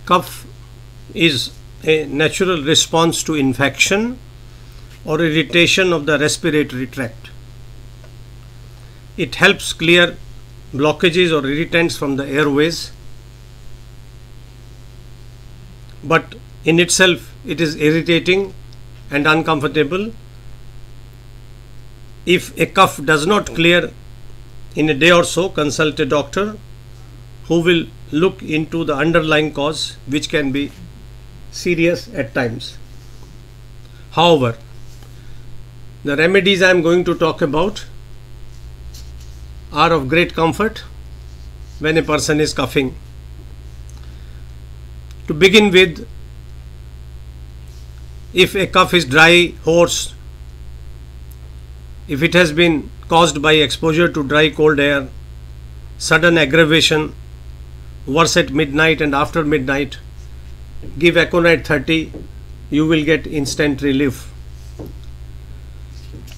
Cough is a natural response to infection or irritation of the respiratory tract. It helps clear blockages or irritants from the airways, but in itself it is irritating and uncomfortable. If a cough does not clear in a day or so, consult a doctor who will look into the underlying cause, which can be serious at times. However, the remedies I am going to talk about are of great comfort when a person is coughing. To begin with, if a cough is dry, hoarse, if it has been caused by exposure to dry cold air, sudden aggravation, worse at midnight and after midnight, give Aconite 30, you will get instant relief.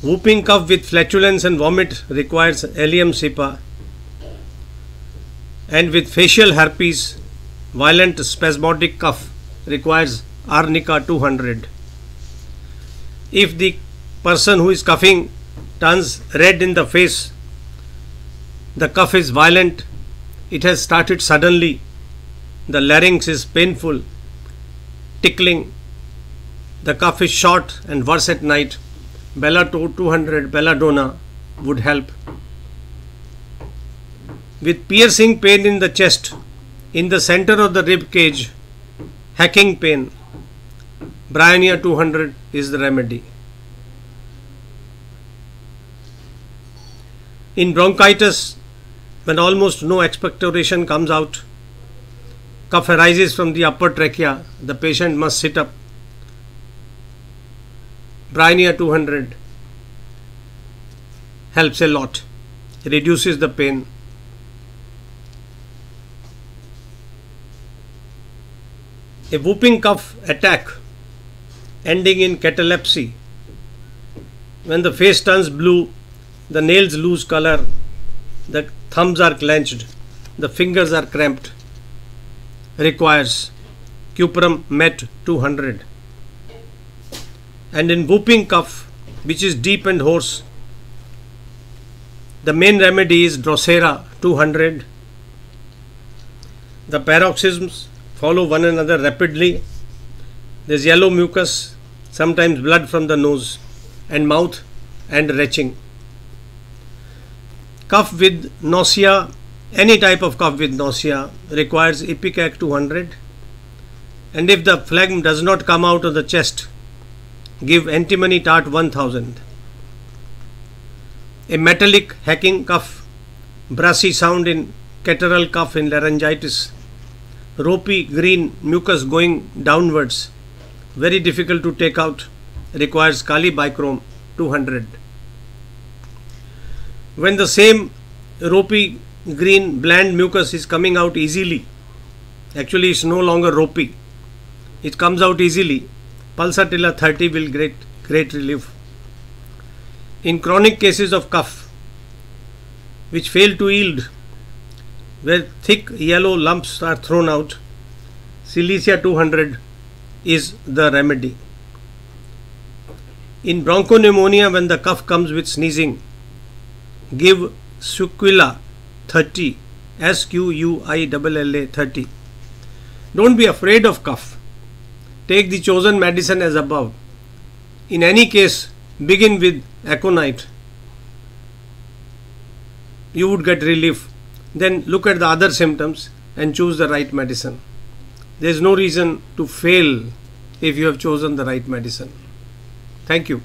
Whooping cough with flatulence and vomit requires Allium cepa, and with facial herpes, violent spasmodic cough requires Arnica 200. If the person who is coughing turns red in the face, the cough is violent, it has started suddenly, the larynx is painful, tickling, the cough is short and worse at night, Bella 200 belladonna would help. With piercing pain in the chest, in the center of the rib cage, hacking pain, Bryonia 200 is the remedy. In bronchitis, when almost no expectoration comes out, cough arises from the upper trachea, the patient must sit up. Bryonia 200 helps a lot, reduces the pain. A whooping cough attack ending in catalepsy, when the face turns blue, the nails lose color, the thumbs are clenched, the fingers are cramped, requires Cuprum Met 200. And in whooping cough, which is deep and hoarse, the main remedy is Drosera 200. The paroxysms follow one another rapidly. There is yellow mucus, sometimes blood from the nose and mouth, and retching. Cough with nausea, any type of cough with nausea requires Ipecac 200. And if the phlegm does not come out of the chest, give Antimony Tart 1000. A metallic hacking cough, brassy sound in catarrhal cough in laryngitis, ropey green mucus going downwards, very difficult to take out, requires Kali Bichrome 200. When the same ropey green bland mucus is coming out easily, actually it's no longer ropey, it comes out easily, Pulsatilla 30 will great relief. In chronic cases of cough which fail to yield, where thick yellow lumps are thrown out, Silesia 200 is the remedy. In bronchopneumonia, when the cough comes with sneezing, give Squilla 30, Squilla 30. Don't be afraid of cough. Take the chosen medicine as above. In any case, begin with Aconite. You would get relief. Then look at the other symptoms and choose the right medicine. There is no reason to fail if you have chosen the right medicine. Thank you.